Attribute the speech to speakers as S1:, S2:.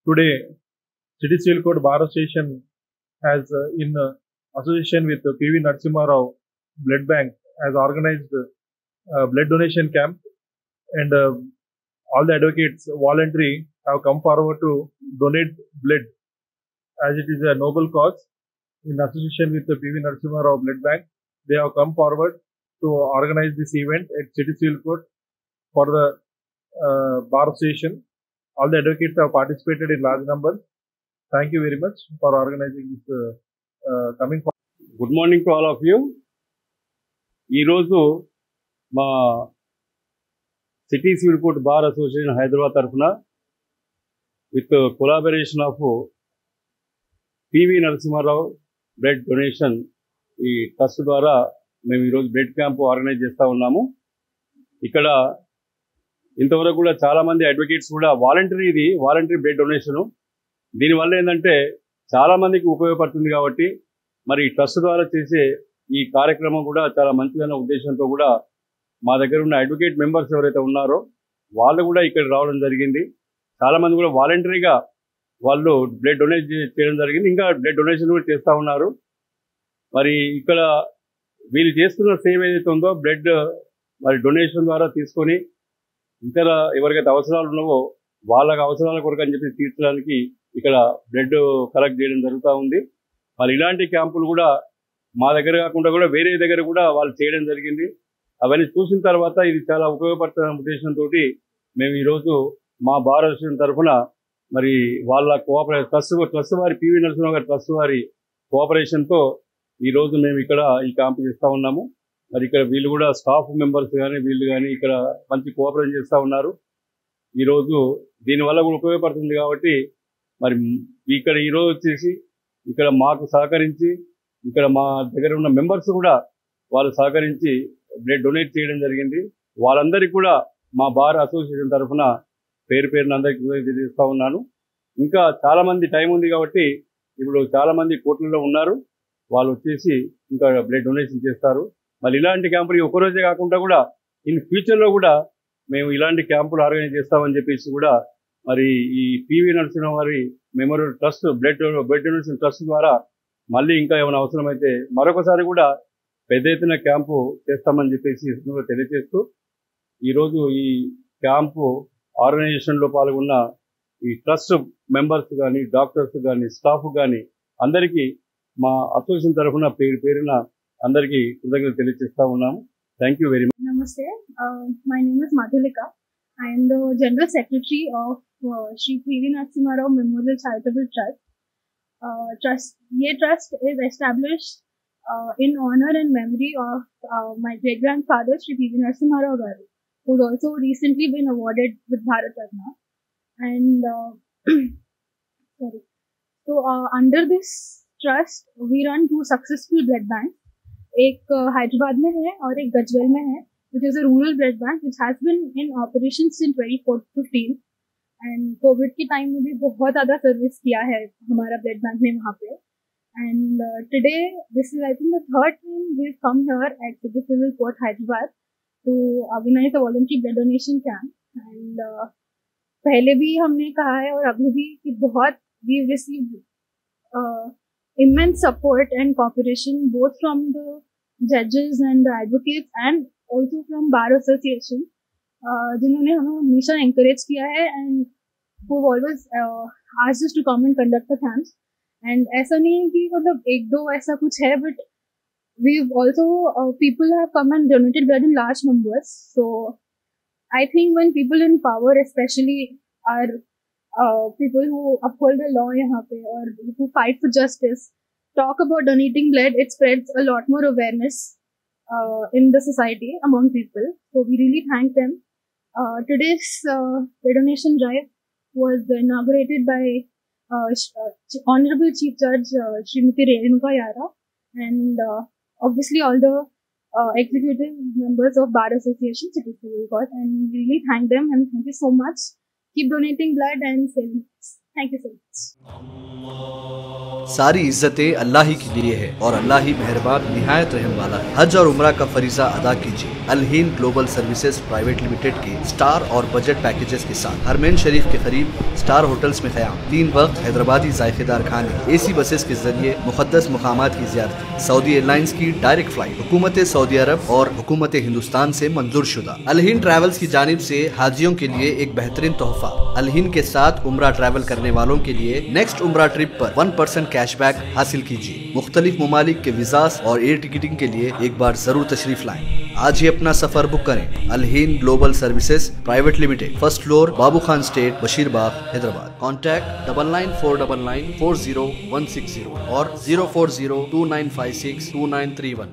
S1: Today, City Civil Court Bar Association has, in association with PV Narasimha Rao Blood Bank, has organized blood donation camp, and all the advocates voluntary have come forward to donate blood, as it is a noble cause. In association with the PV Narasimha Rao Blood Bank, they have come forward to organize this event at City Civil Court for the Bar Association. All the advocates have participated in large numbers. Thank you very much for organizing this coming.
S2: Good morning to all of you. ఈ రోజు మా city civil court bar association Hyderabad తరఫున with collaboration of PV Narasimha Rao blood donation ఈ trust ద్వారా మేము ఈరోజు blood camp organise చేస్తూ ఉన్నాము. ఇక్కడ ఇంతవరకు కూడా చాలామంది అడ్వకేట్స్ కూడా వాలంటరీ బ్లడ్ డొనేషను, దీనివల్ల ఏంటంటే చాలామందికి ఉపయోగపడుతుంది. కాబట్టి మరి ట్రస్ట్ ద్వారా చేసే ఈ కార్యక్రమం కూడా చాలా మంచిదన్న ఉద్దేశంతో కూడా మా దగ్గర ఉన్న అడ్వకేట్ మెంబర్స్ ఎవరైతే ఉన్నారో వాళ్ళు కూడా ఇక్కడ రావడం జరిగింది. చాలామంది కూడా వాలంటరీగా వాళ్ళు బ్లడ్ డొనేట్ చేయడం జరిగింది. ఇంకా బ్లడ్ డొనేషన్ కూడా చేస్తూ ఉన్నారు. మరి ఇక్కడ వీళ్ళు చేస్తున్న సేవ ఏదైతే ఉందో బ్లడ్ మరి డొనేషన్ ద్వారా తీసుకొని ఇతర ఎవరికైతే అవసరాలు ఉన్నావో వాళ్ళకి అవసరాల కొరకు అని చెప్పి తీర్చడానికి ఇక్కడ బ్లడ్ కలెక్ట్ చేయడం జరుగుతూ ఉంది. మరి ఇలాంటి క్యాంపులు కూడా మా దగ్గర కాకుండా కూడా వేరే దగ్గర కూడా వాళ్ళు చేయడం జరిగింది. అవన్నీ చూసిన తర్వాత ఇది చాలా ఉపయోగపడుతున్న ఉద్దేశంతో మేము ఈరోజు మా బార్ అసోసియేషన్ తరఫున మరి వాళ్ళ ట్రస్ట్ వారి పివి నరసింహ గారి ట్రస్ట్ వారి కోఆపరేషన్తో ఈరోజు మేము ఇక్కడ ఈ క్యాంపు చేస్తూ ఉన్నాము. మరి ఇక్కడ వీళ్ళు కూడా స్టాఫ్ మెంబర్స్ కానీ వీళ్ళు కానీ ఇక్కడ మంచి కోఆపరేషన్ చేస్తూ ఉన్నారు. ఈరోజు దీనివల్ల కూడా ఉపయోగపడుతుంది. కాబట్టి మరి ఇక్కడ ఈరోజు వచ్చేసి ఇక్కడ మాకు సహకరించి ఇక్కడ మా దగ్గర ఉన్న మెంబర్స్ కూడా వాళ్ళు సహకరించి బ్లడ్ డొనేట్ చేయడం జరిగింది. వాళ్ళందరికీ కూడా మా బార్ అసోసియేషన్ తరఫున పేరున అందరికీ తెలియజేస్తూ ఉన్నాను. ఇంకా చాలామంది టైం ఉంది కాబట్టి ఇప్పుడు చాలామంది కోర్టులలో ఉన్నారు, వాళ్ళు వచ్చేసి ఇంకా బ్లడ్ డొనేషన్ చేస్తారు. మళ్ళీ ఇలాంటి క్యాంపులు ఒకరోజే కాకుండా కూడా ఇన్ ఫ్యూచర్లో కూడా మేము ఇలాంటి క్యాంపులు ఆర్గనైజ్ చేస్తామని చెప్పేసి కూడా మరి ఈ పివి నరసింహ వారి memorial trust blood donation trust ద్వారా మళ్ళీ ఇంకా ఏమైనా అవసరమైతే మరొకసారి కూడా పెద్ద ఎత్తున క్యాంపు చేస్తామని చెప్పేసి తెలియజేస్తూ ఈరోజు ఈ క్యాంపు ఆర్గనైజేషన్లో పాల్గొన్న ఈ ట్రస్ట్ మెంబర్స్ కానీ డాక్టర్స్ కానీ స్టాఫ్ కానీ అందరికీ మా అసోసియేషన్ తరఫున పేరున అందరికీ కృతజ్ఞతలు తెలియజేస్తా ఉన్నాము. Thank you very much.
S3: నమస్తే, my name is Madhulika. I am the General Secretary of Shri PV Narasimha Rao Memorial Charitable Trust. Ye trust is established in honor and memory of my great grandfather Shri PV Narasimha Rao Garu, who's also recently been awarded with Bharat Ratna. And sorry. So under this trust, we run two successful blood banks. एक हैदराबाद में है और एक गजवेल में है, which is a rural blood bank which has been in operation since 2015. And Covid के time में भी बहुत ज़्यादा सर्विस किया है हमारा ब्लड बैंक ने वहाँ पे. And today this is I think the third time we've come here at City Civil Court Hyderabad to organize a voluntary blood donation camp. And पहले भी हमने कहा है और अभी भी कि बहुत we've received immense support and cooperation both from the judges and the advocates and also from Bar Association, जिन्होंने हमें हमेशा encourage किया है and who always asked us to come and conduct the camps. And ऐसा नहीं है कि मतलब एक दो ऐसा कुछ है, but we've also people have come and donated blood in large numbers. So I think when people in power, especially are people who uphold the law यहाँ पे or who fight for justice, talk about donating blood, it spreads a lot more awareness in the society among people. So we really thank them. Today's donation drive was inaugurated by Honorable Chief Judge Srimati Renuka Yara and obviously all the executive members of Bar Association City Civil Court, and we really thank them and thank you so much. Keep donating blood and saving lives. Thank you so much.
S1: benefits.
S4: सारी इज्जतें अल्लाह ही के लिए है और अल्लाह ही मेहरबान निहायत रहम वाला है। हज और उम्रा का फरीजा अदा कीजिए Al Hind global services private limited के स्टार और बजट पैकेजेस के साथ। हरमैन शरीफ के करीब स्टार होटल्स में क़याम, 3 वक्त हैदराबादी जायकेदार खाने, AC बसेस के जरिए मुक़द्दस मकामात की ज़ियारत, सऊदी एयरलाइंस की डायरेक्ट फ्लाइट, हुकूमत सऊदी अरब और हुकूमत हिंदुस्तान से मंजूर शुदा। अल हिंद ट्रैवल्स की जानिब से हाजियों के लिए एक बेहतरीन तोहफा। अल हिंद के साथ उम्रा ट्रैवल करने वालों के लिए नेक्स्ट उम्रा ट्रिप पर 1% कैशबैक हासिल कीजिए। मुख्तलिफ ममालिक के वीज़ास और एयर टिकटिंग के लिए एक बार जरूर तशरीफ लाएं। आज ही अपना सफर बुक करें। Al Hind global services private limited, first floor, Babu Khan estate, Basheerbagh, Hyderabad. Contact 9949940160 और 04029562931।